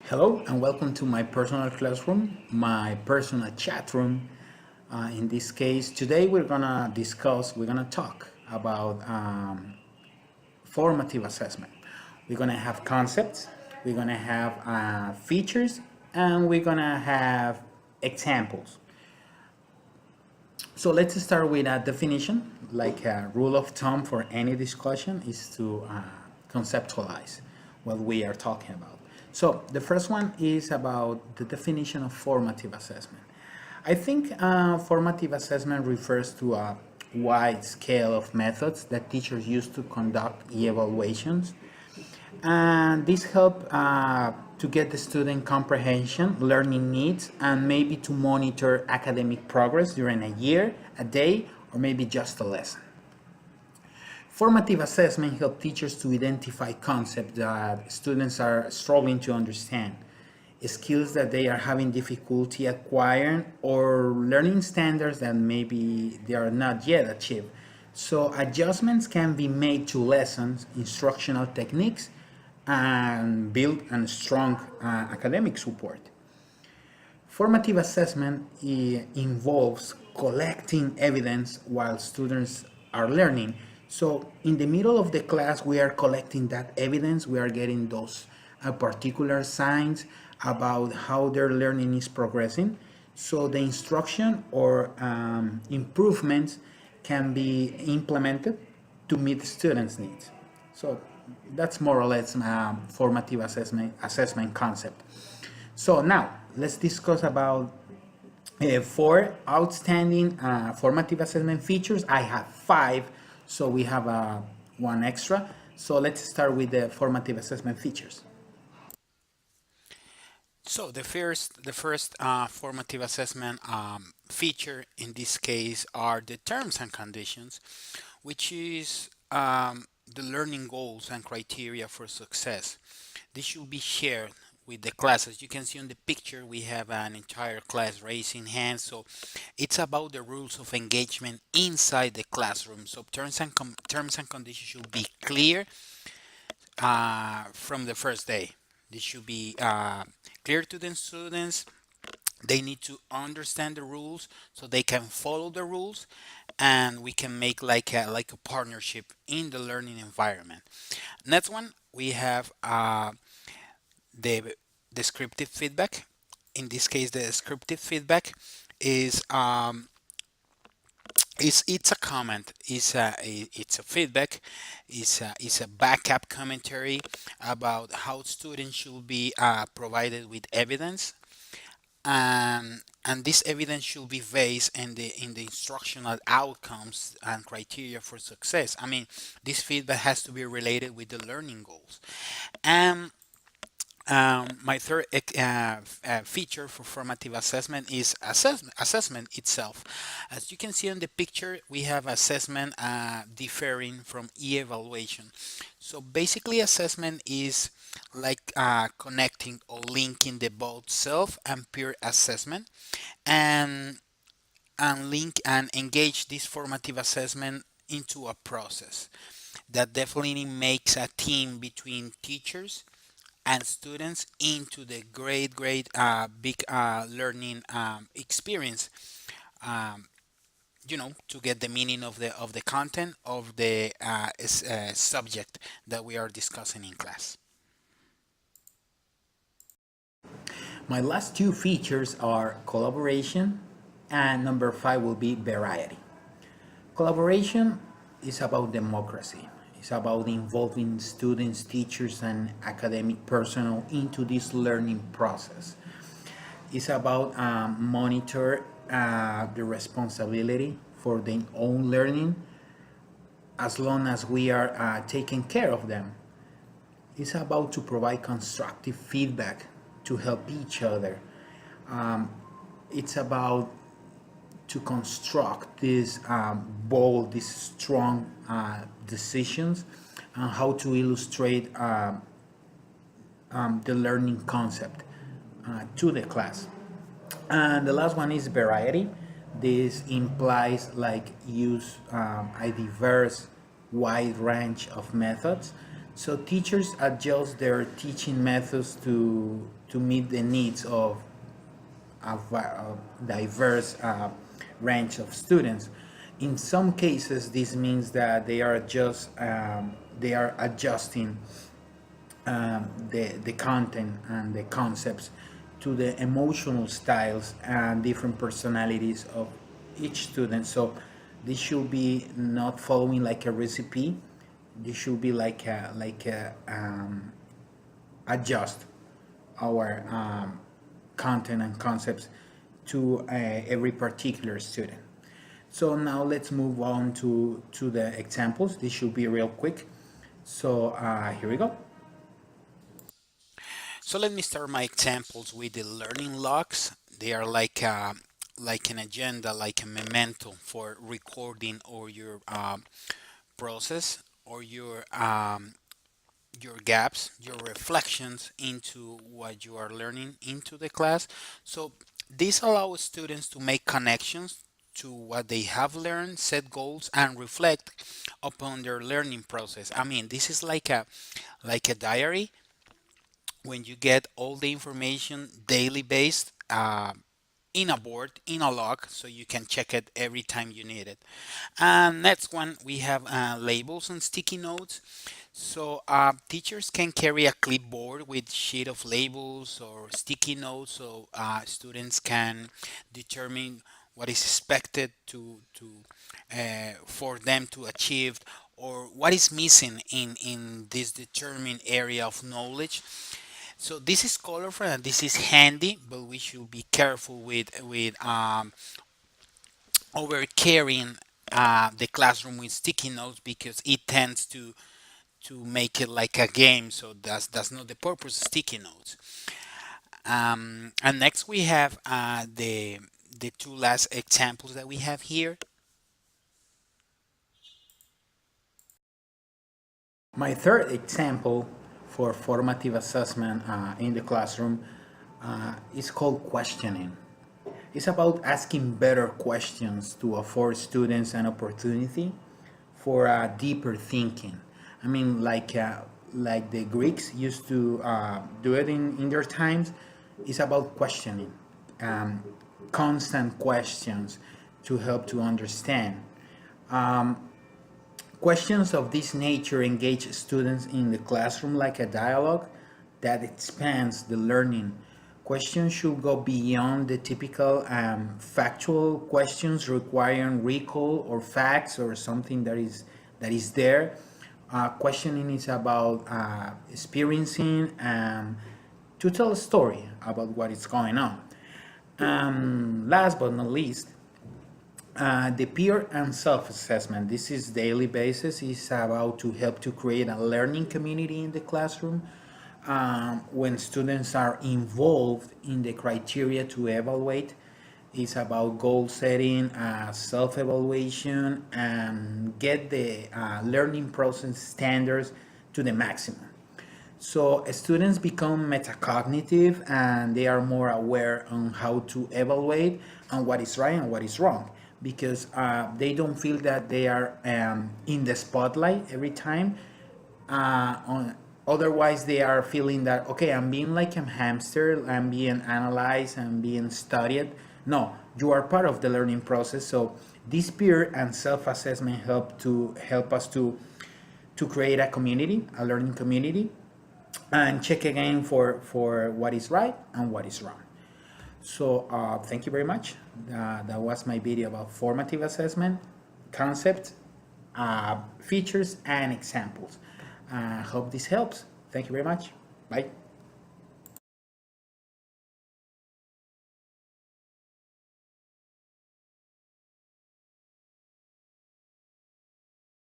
Hello and welcome to my personal classroom, my personal chat room. In this case, today we're gonna talk about formative assessment. We're gonna have concepts, we're gonna have features, and we're gonna have examples. So let's start with a definition. Like a rule of thumb for any discussion is to conceptualize what we are talking about. So the first one is about the definition of formative assessment. I think formative assessment refers to a wide scale of methods that teachers use to conduct evaluations, and this help to get the student comprehension, learning needs, and maybe to monitor academic progress during a year, a day, or maybe just a lesson. Formative assessment help teachers to identify concepts that students are struggling to understand, skills that they are having difficulty acquiring, or learning standards that maybe they are not yet achieved. So adjustments can be made to lessons, instructional techniques, and build a strong academic support. Formative assessment involves collecting evidence while students are learning. So in the middle of the class, we are collecting that evidence. We are getting those particular signs about how their learning is progressing. So the instruction or improvements can be implemented to meet students' needs. So that's more or less formative assessment concept. So now let's discuss about four outstanding formative assessment features. I have five, so we have one extra. So let's start with the formative assessment features. So the first formative assessment feature in this case are the terms and conditions, which is the learning goals and criteria for success. This should be shared with the class. As you can see on the picture, we have an entire class raising hands. So it's about the rules of engagement inside the classroom. So terms and conditions should be clear from the first day. This should be clear to the students. They need to understand the rules so they can follow the rules, and we can make like a partnership in the learning environment. Next one, we have the descriptive feedback. In this case, the descriptive feedback is it's a comment, it's a feedback, it's a backup commentary about how students should be provided with evidence, and this evidence should be based in the instructional outcomes and criteria for success. I mean, this feedback has to be related with the learning goals. And my third feature for formative assessment is assessment itself. As you can see on the picture, we have assessment differing from e-evaluation. So basically, assessment is like connecting or linking the both self and peer assessment, and link and engage this formative assessment into a process that definitely makes a team between teachers and students into the great big learning experience, um, to get the meaning of the content of the subject that we are discussing in class. My last two features are collaboration, and number five will be variety. Collaboration is about democracy. It's about involving students, teachers, and academic personnel into this learning process. It's about monitor the responsibility for their own learning as long as we are taking care of them. It's about to provide constructive feedback to help each other. It's about to construct these bold, these strong decisions, and how to illustrate the learning concept to the class. And the last one is variety. This implies like use a diverse, wide range of methods. So teachers adjust their teaching methods to meet the needs of a diverse range of students. In some cases, this means that they are adjusting the content and the concepts to the emotional styles and different personalities of each student. So this should be not following like a recipe. This should be like a adjust our content and concepts to every particular student. So now let's move on to the examples. This should be real quick. So here we go. So let me start my examples with the learning logs. They are like an agenda, like a memento for recording or your process or your gaps, your reflections into what you are learning into the class. So this allows students to make connections to what they have learned, set goals, and reflect upon their learning process. I mean, this is like a diary when you get all the information daily based in a board, in a log, so you can check it every time you need it. And next one, we have labels and sticky notes. So teachers can carry a clipboard with sheet of labels or sticky notes, so students can determine what is expected to for them to achieve, or what is missing in this determined area of knowledge. So this is colorful and this is handy, but we should be careful with over carrying the classroom with sticky notes, because it tends to make it like a game. So that's not the purpose of sticky notes. And next we have the two last examples that we have here. My third example for formative assessment in the classroom is called questioning. It's about asking better questions to afford students an opportunity for deeper thinking. I mean, like the Greeks used to do it in their times. It's about questioning, um, constant questions to help to understand. Questions of this nature engage students in the classroom like a dialogue that expands the learning. Questions should go beyond the typical factual questions requiring recall or facts or something that is there. Questioning is about experiencing to tell a story about what is going on. Last but not least, the peer and self-assessment. This is daily basis. Is about to help to create a learning community in the classroom. When students are involved in the criteria to evaluate, it's about goal setting, self-evaluation, and get the learning process standards to the maximum. So students become metacognitive and they are more aware on how to evaluate on what is right and what is wrong, because they don't feel that they are in the spotlight every time. Otherwise, they are feeling that, okay, I'm being like a hamster, I'm being analyzed, I'm being studied. No, you are part of the learning process. So this peer and self-assessment help us to create a community, a learning community, and check again for what is right and what is wrong. So thank you very much. That was my video about formative assessment, concept, features, and examples. Hope this helps. Thank you very much. Bye.